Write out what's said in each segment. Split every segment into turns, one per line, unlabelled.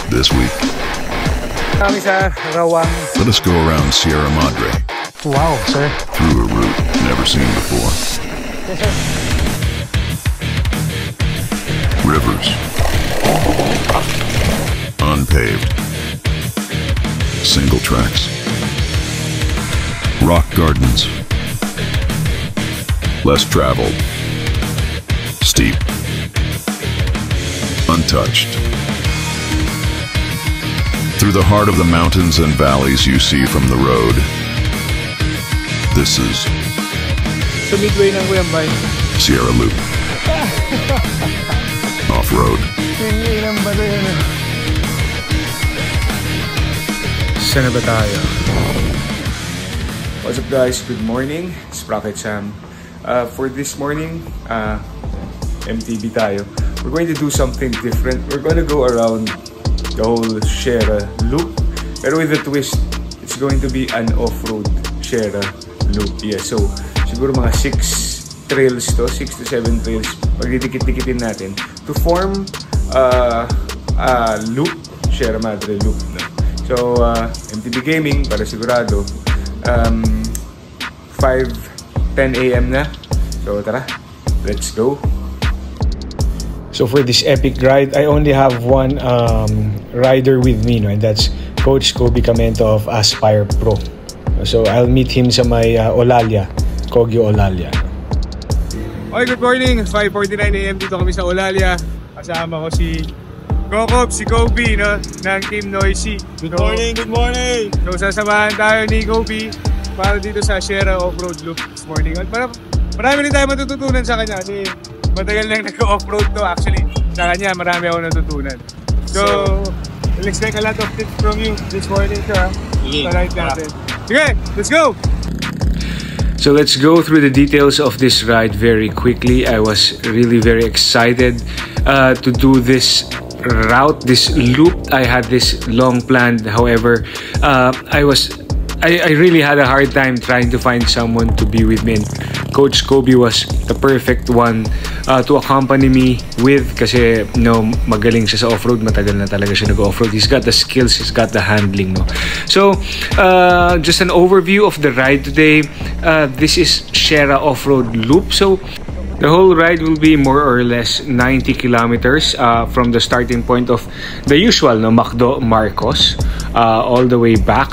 this week.
Kami sa Rawang.
Let us go around Sierra Madre.
Wow, sir.
Through a route never seen before.
Yes, sir.
Rivers. Unpaved. Single tracks. Rock gardens. Less traveled. Steep. Untouched. Through the heart of the mountains and valleys you see from the road. This is
Sa midway ng Cuyambay.
Sierra Loop. Off-road.
Ilang ba ito yun? Saan na ba tayo? What's up guys? Good morning. It's Rocket Sam. For this morning, MTB tayo. We're going to do something different. We're going to go around the whole Sierra Loop. Pero with a twist, it's going to be an off-road Sierra Loop. Yeah, so siguro mga 6 trails to, 6 to 7 trails. Magdidikit-dikitin natin to form a loop, Sierra Madre Loop. No? So, MTB Gaming, para sigurado, 5:10 AM na. So, tara, let's go. So for this epic ride, I only have one rider with me, no? And that's Coach Kobe Camento of Aspire Pro. So I'll meet him sa may Olalia, Kogyo Olalia. Okay, good morning. 5:49 AM dito kami sa Olalia. Kasama ko si Kokob, si Kobe, no? Ng Team Noisy.
Good morning, good morning!
So sasamahan tayo ni Kobe para dito sa Sierra Off-Road Loop this morning. At marami rin tayo matututunan sa kanya kasi matagal lang nag-off-road to. Actually, sa kanya marami ako natutunan. So we'll expect a lot of tips from you this morning, sir. Sa ride natin. Okay, let's go! So let's go through the details of this ride very quickly. I was really very excited to do this route, this loop. I had this long planned. However, I really had a hard time trying to find someone to be with me. And Coach Kobe was the perfect one to accompany me with kasi magaling siya sa off-road, matagal na talaga siya nag-off-road. He's got the skills, he's got the handling, no. So just an overview of the ride today. This is Sierra Off-Road Loop. So the whole ride will be more or less 90 kilometers from the starting point of the usual, no, Macdo Marcos, all the way back.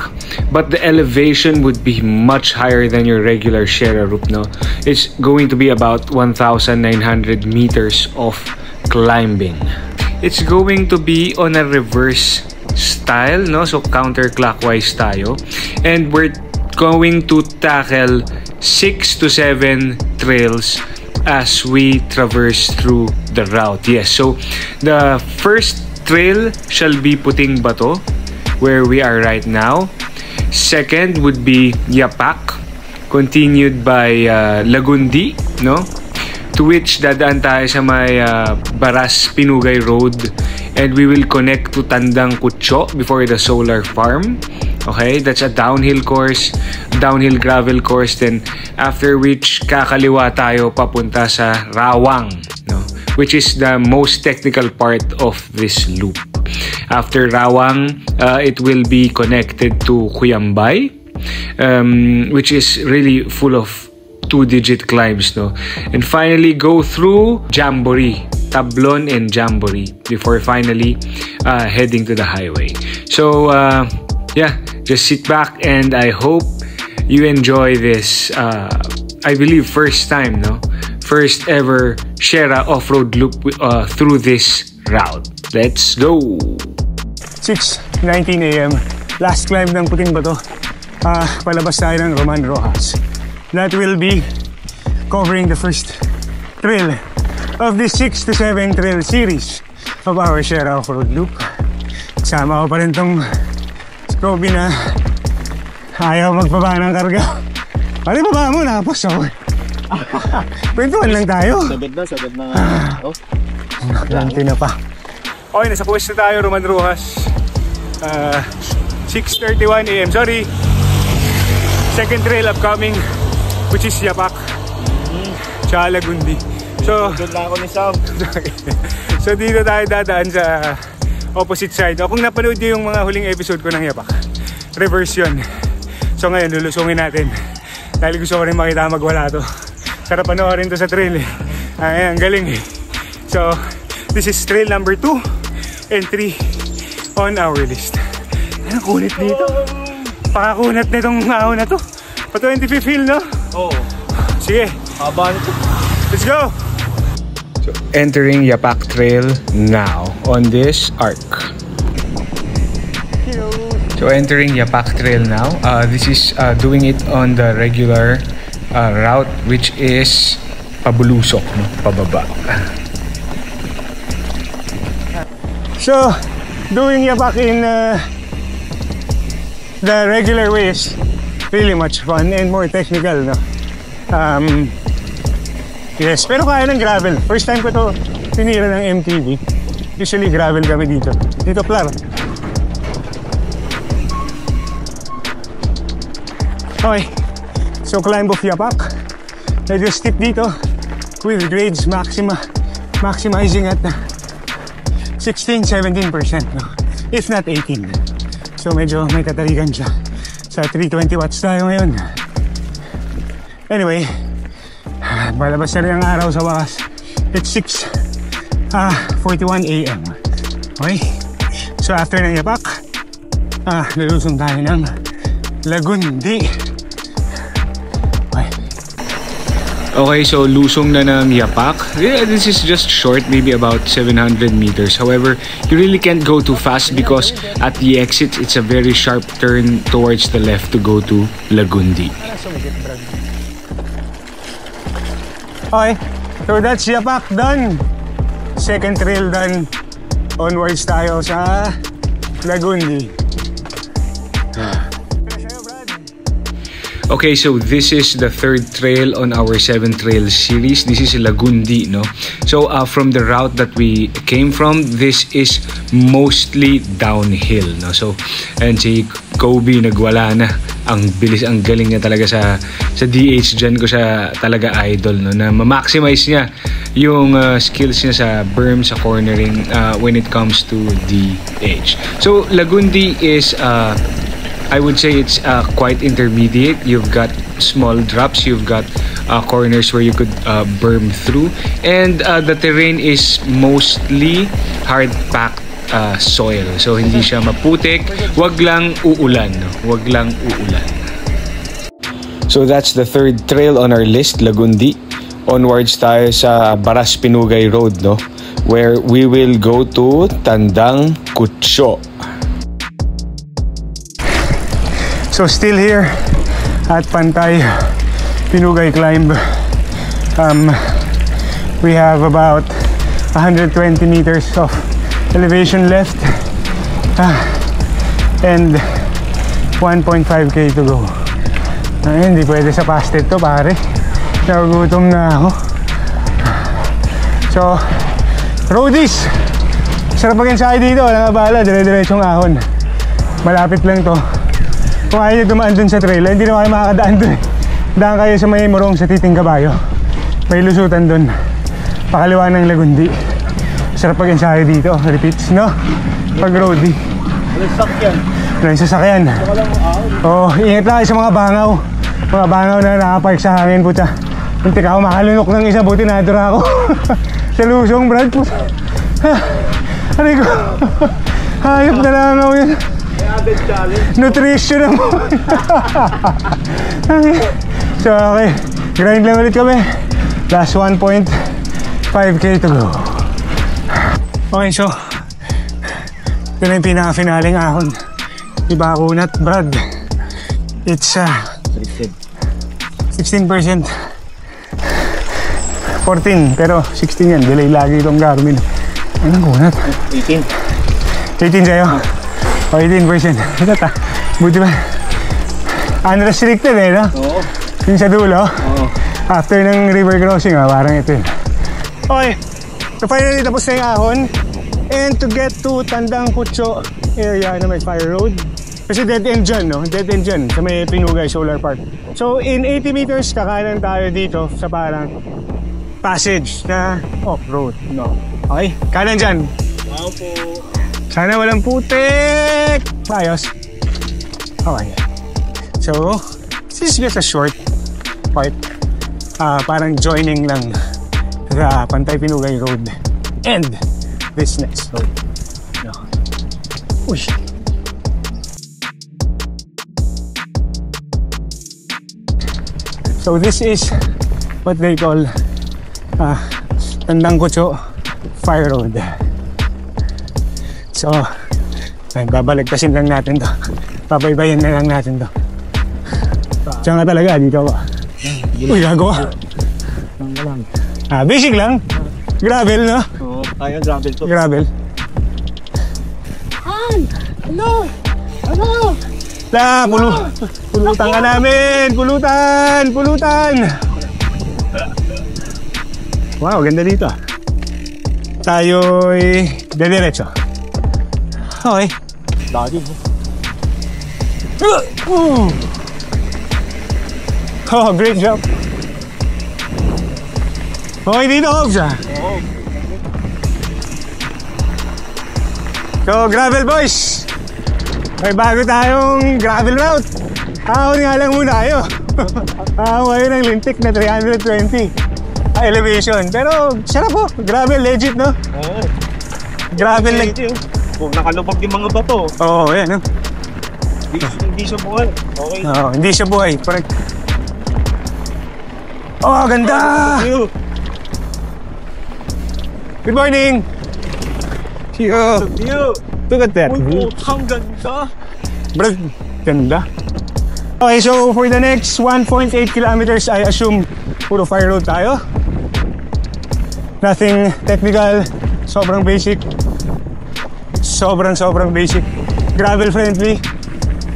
But the elevation would be much higher than your regular Sierra Loop, no? It's going to be about 1,900 meters of climbing. It's going to be on a reverse style, no? So counterclockwise tayo. And we're going to tackle 6 to 7 trails as we traverse through the route. Yes, so the first trail shall be Puting Bato, where we are right now. Second would be Yapak, continued by Lagundi, no? To which dadaan tayo sa may Baras Pinugay Road, and we will connect to Tandang Kutcho before the solar farm. Okay, that's a downhill course, downhill gravel course. Then after which kakaliwa tayo papunta sa Rawang, no? Which is the most technical part of this loop. After Rawang, it will be connected to Cuyambay, which is really full of 2-digit climbs, no? And finally go through Jamboree, Tablon and Jamboree before finally heading to the highway. So yeah, just sit back and I hope you enjoy this I believe first time, no? First ever Sierra off-road loop through this route. Let's go!
6:19 AM, last climb ng Puting Bato. Palabas tayo ng Roman Rojas. That will be covering the first trail of this 6 to 7 trail series of our Sierra off-road loop. Kasama ko pa rin tong Kobe na ayaw magpaba ng karga. Pari baba mo, nakapos ako. Kwentuhan lang tayo.
Sabad na.
Ganti na pa.
Okay, nasa pwesto tayo, Roman Rojas. 6:31 AM. Sorry. Second trail upcoming, which is Yapak. Tsaka Lagundi. So,
good lang ako ni Sam.
So dito tayo dadaan sa
opposite side. O kung napanood nyo yung mga huling episode ko ng Yapak, reverse yun. So ngayon, lulusungin natin. Dahil gusto ko rin makita magwala to. Sarap panoorin to sa trail eh. Ay, ang galing eh. So, this is trail number 2 and 3 on our list. Ang kunit dito. Pakakunat na itong ahon na to. Pa 25th hill, no?
Oo.
Sige.
Haba nito.
Let's go!
So, entering Yapak Trail now on this arc. So, entering Yapak Trail now. This is doing it on the regular route, which is pabulusok, no? Pababa.
So, doing Yapak in the regular way is really much fun and more technical, no? Yes, pero kaya ng gravel. First time ko to tinira ng MTV. Usually gravel kami dito. Dito, Plar. Okay, so climb of Yapak. Medyo steep dito with grades maximizing at 16-17%, no? If not 18. So medyo may tataligan siya. Sa 320 watts tayo ngayon. Anyway, malabas na rin ang araw sa wakas. It's 6:41 AM. Okay, so after ng Yapak, lulusong tayo ng Lagundi.
Okay, so lusong na ng Yapak. Yeah, this is just short, maybe about 700 meters. However, you really can't go too fast because at the exit, it's a very sharp turn towards the left to go to Lagundi.
Okay, so that's Yapak done. Second trail done. Onwards tayo sa Lagundi.
Okay, so this is the third trail on our 7 trail series. This is Lagundi, no? So from the route that we came from, this is mostly downhill, no? So, and si Kobe nagwala na. Ang bilis, ang galing niya talaga sa DH. Dyan ko siya talaga idol, no? Na ma-maximize niya yung skills niya sa berm, sa cornering when it comes to DH. So Lagundi is I would say it's quite intermediate. You've got small drops, you've got corners where you could berm through, and the terrain is mostly hard-packed soil. So hindi siya maputik, wag lang uulan, no? Wag lang uulan. So that's the third trail on our list, Lagundi. Onwards tayo sa Baras Pinugay Road, no? Where we will go to Tandang Kutso.
So still here at Pantay Pinugay climb. We have about 120 meters of elevation left and 1.5k to go. Hindi pwede sa pasted to, pare. Nagugutom na ako. So, roadies, sarap mag-ensayo dito. Walang abala, dire-diretsong ahon. Malapit lang to. Kung ayaw nyo dumaan dun sa trail, hindi na kayo makakadaan dun eh. Daan kayo sa may Morong sa Titing Kabayo. May lusutan dun. Pakaliwa ng Lagundi. Sarap pag-ensayo dito. Repeats, no? Pag roadie.
Walang sasakyan.
Walang sasakyan. Oo, ingat lang kayo sa mga bangaw. Mga bangaw na nakapark sa hangin, puta. Hindi ka ako makalunok ng isa, buti nadura ako. Sa lusong, Brad, puta. Ano ko? Hayop na lang ako yun. Nutrition na mo. So okay, grind lang ulit kami. Last 1.5k to go. Okay, so ito na yung pinaka-finaling ahon. Diba kunat, Brad? It's 16%. 14, pero 16 yan. Delay lagi itong Garmin. Anong kunat?
18.
18 sa'yo? O 18%. Ito ta. Buti ba? Unrestricted eh, no?
Oo.
Yung sa dulo?
Oo.
After ng river crossing, parang ito yun. Okay. So finally, tapos na yung ahon. And to get to Tandang Kutso area na may fire road. Kasi dead end dyan, no? Dead end dyan sa may Pinugay Solar Park. So in 80 meters, kakanan tayo dito sa parang passage na off-road, no? Okay? Kanan dyan.
Wow po.
Sana walang putik. Ayos. Okay. So, this is just a short part. Parang joining lang sa Pantay Pinugay Road and this next road. No. Uy. So this is what they call Tandang Kucho Fire Road. So, babalagtasin lang natin to. Pabaybayin na lang natin to. Diyan nga talaga, dito ba? Uy, gagawa. Basic lang. Gravel, no?
Oo, kaya gravel to.
Gravel.
Hi! Hello! Hello!
Pulutan ka namin! Pulutan! Wow, ganda dito. Tayo'y dediretso. Okay.
Dati.
Oh, great job. Okay dito, Hobbs,
Oo.
So, gravel boys. May bago tayong gravel route. Ahon nga lang muna kayo. Ahon kayo ng lintik na 320 elevation. Pero, sarap po. Gravel, legit, no?
Oo.
Gravel lang.
Kung nakalubog yung mga bato.
Oo, yan, no?
Hindi siya buhay. Okay.
Oo, hindi siya buhay. Correct. Oh, ganda! Good morning! Look at that.
Uy, ang ganda.
Brad, ganda. Okay, so for the next 1.8 kilometers, I assume puro fire road tayo. Nothing technical. Sobrang basic. Sobrang basic. Gravel friendly.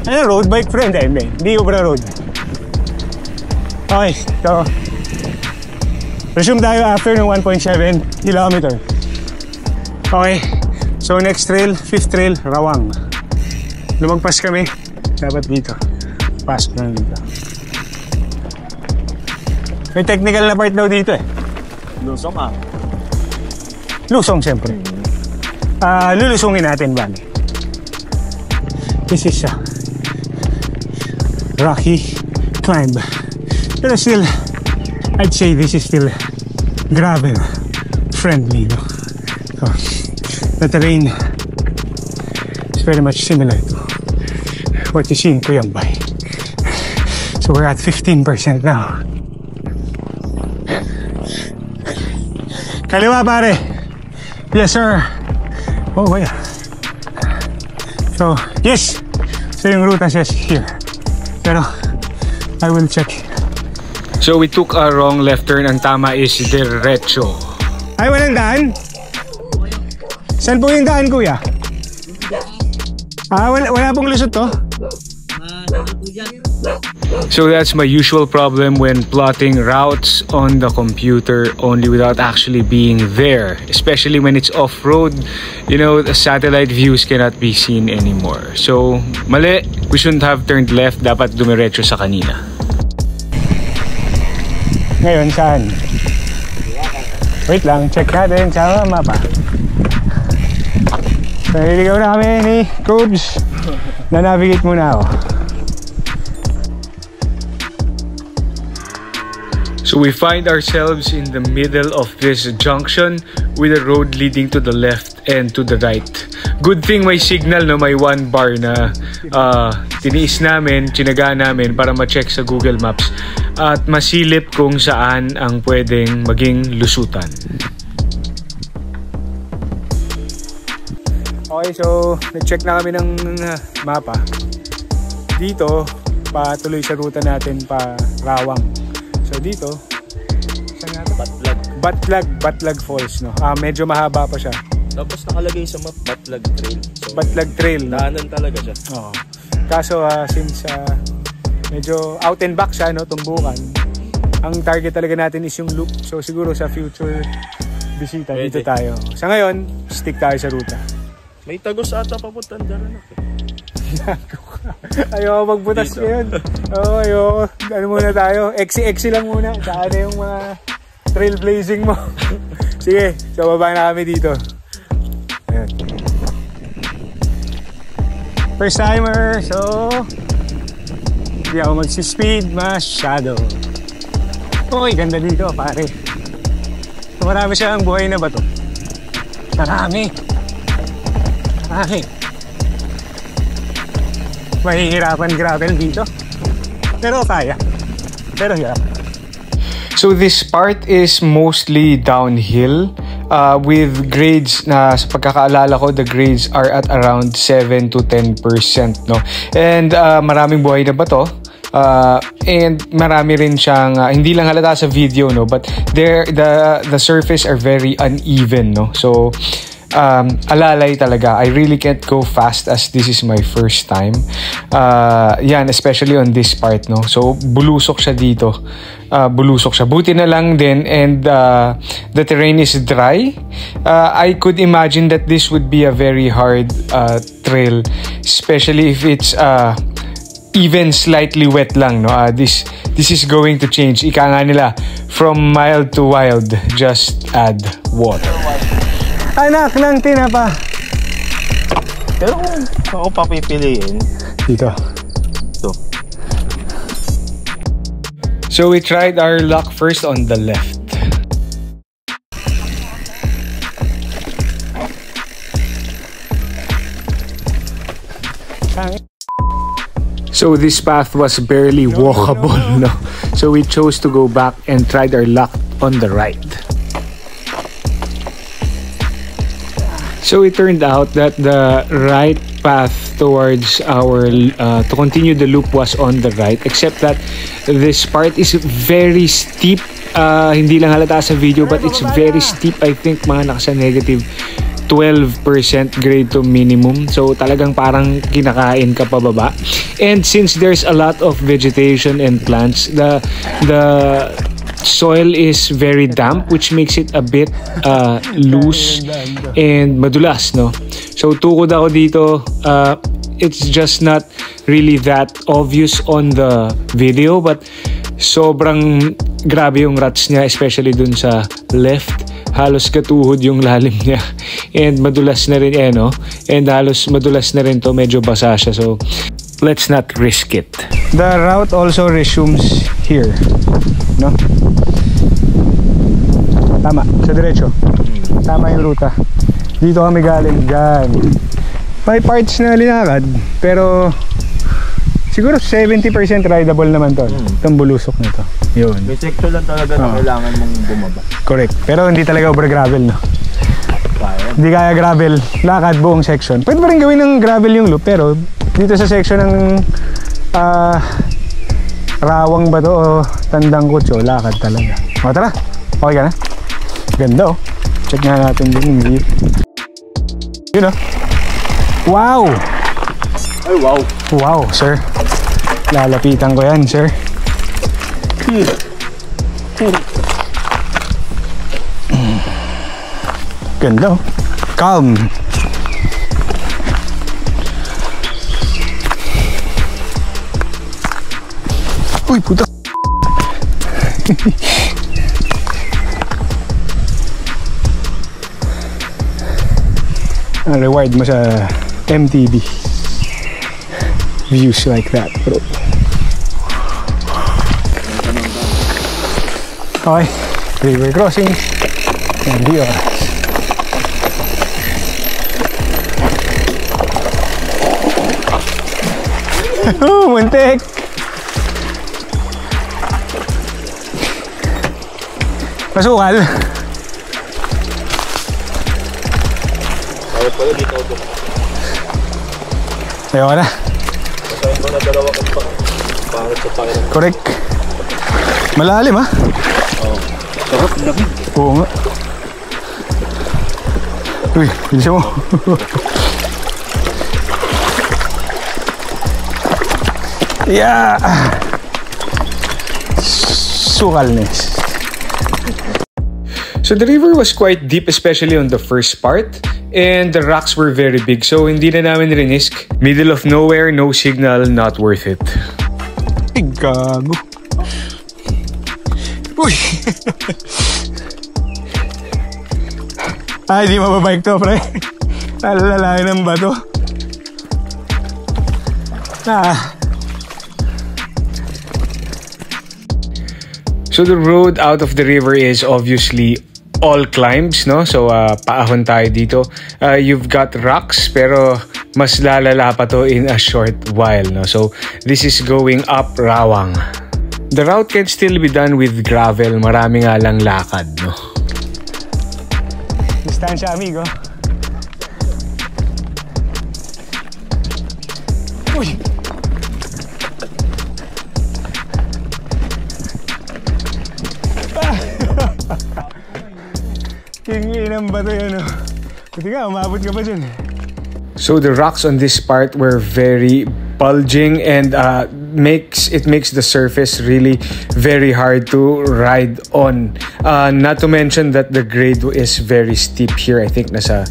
Ano, road bike friendly. Hindi ubra road. Okay, so resume tayo after ng 1.7 kilometer. Okay, so next trail, 5th trail, Rawang. Lumagpas kami, dapat dito. Pasok lang dito. May technical na part daw dito eh.
Lusong ah.
Lusong siyempre. Lulusungin natin ba? This is a rocky climb. Pero still, I'd say this is still gravel friendly, no? So, the terrain is very much similar to what you see in Cuyambay. So we're at 15% now. Kaliwa pare. Yes sir. Oh yeah. So yes. So yung ruta says here. Pero I will check.
So we took a wrong left turn. Ang tama is diretso.
Ay, walang daan? Saan po yung daan, kuya? Wala pong lusot to?
So that's my usual problem when plotting routes on the computer only without actually being there. Especially when it's off-road, you know, the satellite views cannot be seen anymore. So, mali. We shouldn't have turned left. Dapat dumiretso sa kanina.
Ngayon, saan? Wait lang, check natin sa mapa. So, nililigaw na kami ni Coach. Na-navigate muna ako.
So we find ourselves in the middle of this junction with a road leading to the left and to the right. Good thing may signal, no? May 1 bar na tiniis namin, tsinagaan namin para ma-check sa Google Maps at masilip kung saan ang pwedeng maging lusutan.
Okay, so nag-check na kami ng mapa. Dito, patuloy sa ruta natin pa Rawang. So dito, saan nga ito? Batlag Falls, no? Medyo mahaba pa siya.
Tapos nakalagay sa map, Batlag Trail. So,
Batlag Trail, no?
daanan talaga siya.
Oo. Kaso since medyo out and back siya, no, tumbukan, ang target talaga natin is yung loop. So siguro sa future bisita,
pwede.
dito tayo. Sa ngayon, stick tayo sa ruta.
May tagos ata papuntang Daranak.
Ayoko magbutas ngayon. Oo, ayoko. Ano muna tayo? Exi lang muna. Saan na yung mga trailblazing mo? Sige, so baba na kami dito. Ayan. First timer, so hindi ako magsispeed masyado. Okay, ganda dito pare. So, marami siyang buhay na bato. Marami. Mahihirapan gravel dito. Pero kaya. Pero hirap.
So this part is mostly downhill with grades na sa pagkakaalala ko, the grades are at around 7 to 10%, no? And maraming buhay na bato. And marami rin siyang hindi lang halata sa video, no, but the surface are very uneven, no? So alalay talaga. I really can't go fast as this is my first time. Yan, especially on this part, no? So bulusok siya dito. Bulusok siya. Buti na lang din, and the terrain is dry. I could imagine that this would be a very hard trail, especially if it's even slightly wet lang, no? This is going to change. Ika nga nila, from mild to wild, just add water.
Anak ng tinapa.
Pero kung ako papipiliin,
Dito.
ito.
So we tried our luck first on the left. So this path was barely walkable, no? So we chose to go back and tried our luck on the right. So it turned out that the right path towards our to continue the loop was on the right, except that this part is very steep. Hindi lang halata sa video, but it's very steep. I think mga nakasa negative 12% grade to minimum. So talagang parang kinakain ka pababa. And since there's a lot of vegetation and plants, the soil is very damp, which makes it a bit loose and madulas, no? So tukod ako dito. It's just not really that obvious on the video, but sobrang grabe yung ruts niya, especially dun sa left. Halos katuhod yung lalim niya, and madulas na rin, no? And halos madulas na rin to, medyo basa siya. So let's not risk it.
The route also resumes here, no? Tama, sa diretso. Tama yung ruta. Dito kami galing dyan. May parts na linakad, pero siguro 70% rideable naman to. Itong bulusok na to. Yun.
May sector lang talaga na kailangan mong bumaba.
Correct. Pero hindi talaga over gravel, no?
Kaya.
Hindi kaya gravel, lakad buong section. Pwede pa rin gawin ng gravel yung loop, pero dito sa section ng Rawang ba to o Tandang Kutso, lakad talaga. O tara, okay ka na? Ganda, oh. Check nga natin din yung view. Yun, oh. Wow!
Ay, wow!
Wow, sir. Lalapitan ko yan, sir. Ganda, oh. Calm. Uy, puta. Reward mo sa MTB. Views like that, bro. Okay, river crossing. And the oras. Oh, muntik! Masukal.
Kaya pala dito ako dun.
Ayaw na.
Masahin mo na dalawa kong pangit sa pakiram.
Correct. Malalim, ha?
Oo. Sarap, lamig.
Oo nga. Uy, bilisan mo. Yeah! Sukalness.
So the river was quite deep, especially on the first part, and the rocks were very big, so hindi na namin rinisk. Middle of nowhere, no signal, not worth it.
Ay, gago. Uy! Ay, di mababike to, pre. Lalalain ng bato.
So the road out of the river is obviously all climbs, no? So paahon tayo dito. You've got rocks pero mas lalala pa to in a short while, no? So this is going up Rawang. The route can still be done with gravel, marami nga lang lakad, no?
Distansya, amigo. Uy! Kinginang ba ito yan, oh? Buti nga, umabot ka pa dyan.
So the rocks on this part were very bulging and makes the surface really very hard to ride on. Not to mention that the grade is very steep here. I think nasa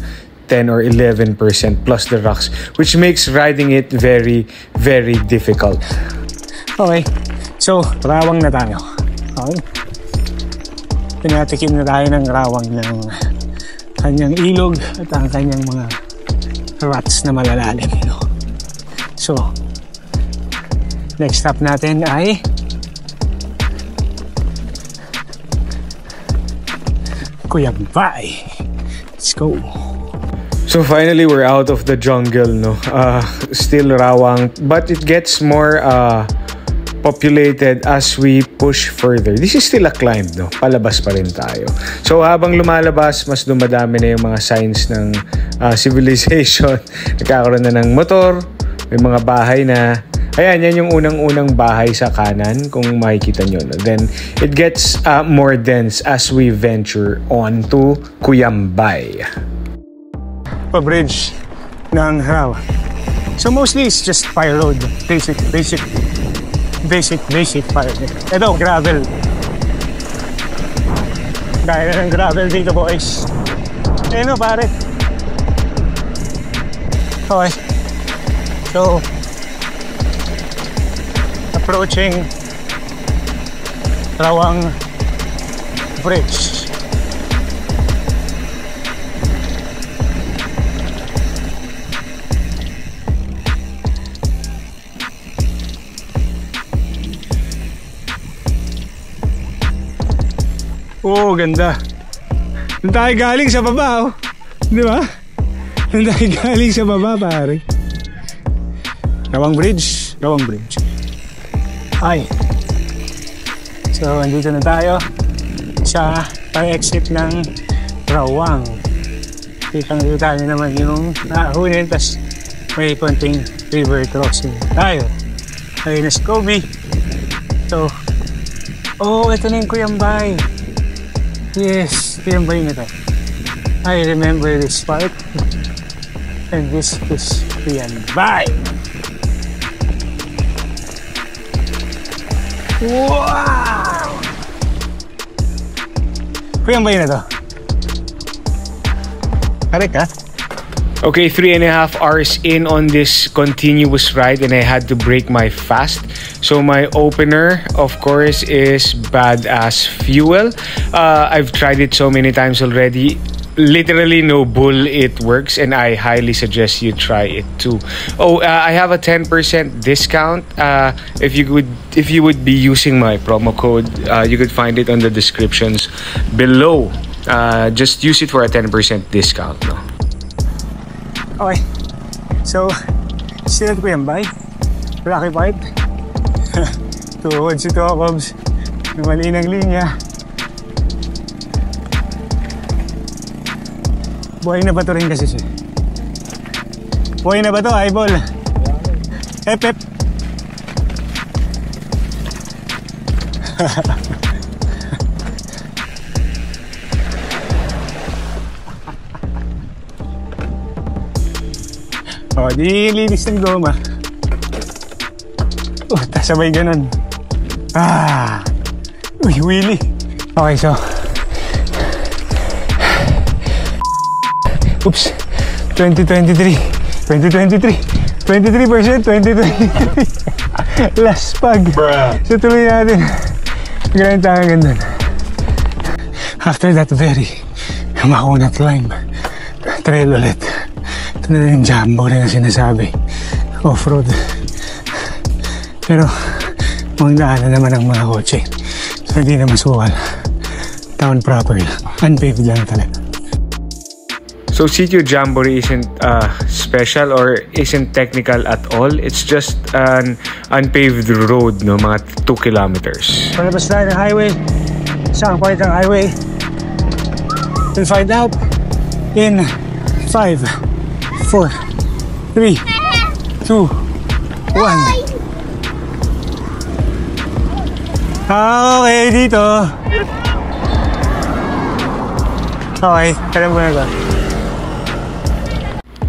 10 or 11% plus the rocks, which makes riding it very, very difficult.
Okay, so Rawang na tayo. Okay. Pinatikim na tayo ng Rawang ng kanyang ilog at ang kanyang mga ruts na malalalim. So, next stop natin ay Cuyambay. Let's go.
So finally, we're out of the jungle, no? Still Rawang, but it gets more populated as we push further. This is still a climb, no? Palabas pa rin tayo. So habang lumalabas, mas dumadami na yung mga signs ng civilization. Nagkakaroon na ng motor, may mga bahay na. Ayan, yan yung unang-unang bahay sa kanan kung makikita nyo. No? Then it gets more dense as we venture on to Cuyambay.
Pa-bridge ng Rawang. So mostly it's just fire road. Basic fire. Ito, gravel. Dahil na ng gravel dito, boys. Ano, pare? Okay. So, approaching Rawang Bridge. Oh, ganda. Doon tayo galing sa baba, oh. Di ba? Doon tayo galing sa baba, pare. Rawang Bridge. Ay. So, andito na tayo sa pang-exit ng Rawang. Kitang-kita tayo naman yung naahunin, tas may konting river crossing tayo. Ayun na si Kobe. So, oh, ito na yung Cuyambay. Yes, Cuyambay na to. I remember this part. And this is Cuyambay. Wow! Cuyambay na to. Correct, ha?
Okay, 3.5 hours in on this continuous ride and I had to break my fast. So my opener, of course, is Badass Fuel. I've tried it so many times already. Literally no bull, it works and I highly suggest you try it too. Oh, I have a 10% discount if you would be using my promo code. You could find it on the descriptions below. Just use it for a 10% discount, no?
Okay, so still at Cuyambay, Rocky Point. Tuhod si Tokobs, yung malinang linya. Buhay na ba ito rin kasi siya? Buhay na ba ito, eyeball? Ep. O, di linis ng goma. Sabay ganun. Uy, wheelie. Okay, so oops, 2023 23%, 2023 last pag. So tuloy natin. Ganun tayo ganun. After that very makunat climb, trail ulit. Ito na yung jumbo na sinasabi. Off-road Pero mukhang daanan naman ang mga kotse. So hindi na masukal. Town proper lang. Unpaved lang talaga.
So Sitio Jamboree isn't special or isn't technical at all. It's just an unpaved road, no, mga 2 kilometers.
Palabas tayo ng highway. Saan part ng highway? We'll find out in 5, 4, 3, 2, 1. Okay, dito. Okay, alam ko na ba?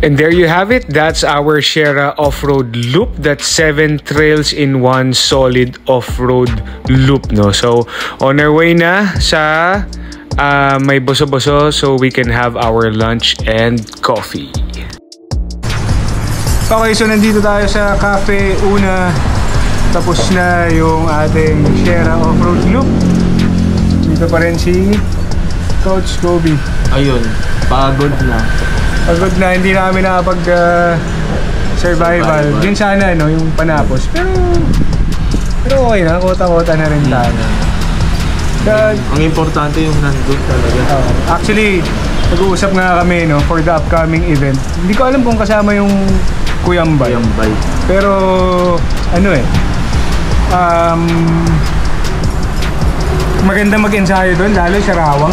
And there you have it. That's our Sierra off-road loop. That's 7 trails in one solid off-road loop, no? So, on our way na sa may boso-boso so we can have our lunch and coffee.
Okay, so nandito tayo sa Cafe Una. Tapos na yung ating Sierra off-road loop. Dito pa rin si Coach Kobe.
Ayun, pagod na.
Pagod na, hindi na kami nakapag survival. Yun sana, no, yung panapos. Pero okay na, kota-kota na rin tayo.
Ang importante yung nandun talaga.
Actually, nag-uusap nga kami, no, for the upcoming event. Hindi ko alam kung kasama yung Kuyambay. Pero, ano maganda mag-ensayo doon, lalo sa Rawang.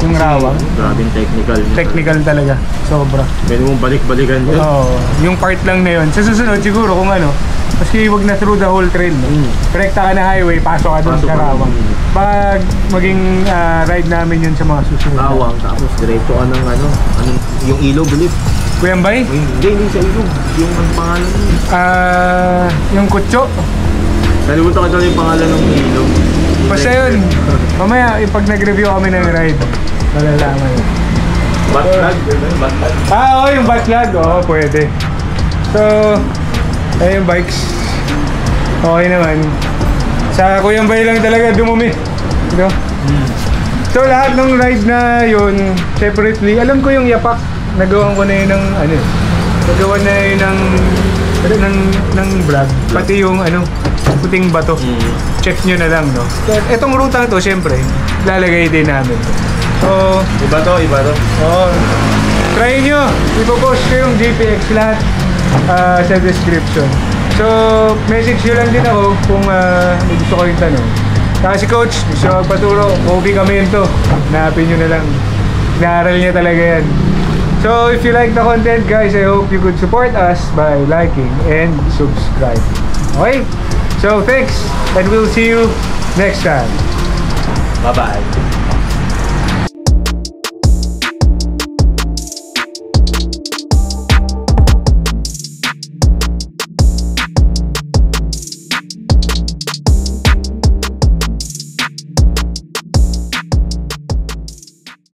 Yung Rawang.
Grabing technical.
Technical talaga, sobra.
Pwede mong balik-balikan yun.
Oo, yung part lang na yun. Sa susunod siguro kung ano, maski wag na through the whole trail. Direkta ka na highway, pasok ka doon sa Rawang. Pag maging ride namin yun sa mga susunod.
Rawang, tapos diretso ka ng yung ilog ulit.
Kuyambay?
Hindi sa ilog. Yung ang pangalan nun.
Yung Kutso.
Nalimutan ko yung pangalan ng ilog.
Basta yun. Mamaya, pag nag-review kami ng ride, malalaman yun.
Batlag?
Oo, yung Batlag. Oo, pwede. So, ayun yung bikes. Okay naman. Sa Kuyambay lang talaga dumumi. You know? So, lahat ng ride na yun, separately, alam ko yung Yapak. Nagawan ko na yun ng, nagawa na yun ng vlog. Pati yung, puting bato. Check nyo na lang, no? Etong ruta to, syempre, lalagay din namin. So,
Iba to.
oh, try nyo. Ipopost ko yung GPX lahat sa description. So, message nyo lang din ako kung may gusto ko yung tanong. Kasi coach, gusto ko magpaturo. Kobe kami yun to. Hanapin nyo na lang. Naaral niya talaga yan. So, if you like the content, guys, I hope you could support us by liking and subscribe. Okay? So, thanks, and we'll see you next time.
Bye-bye.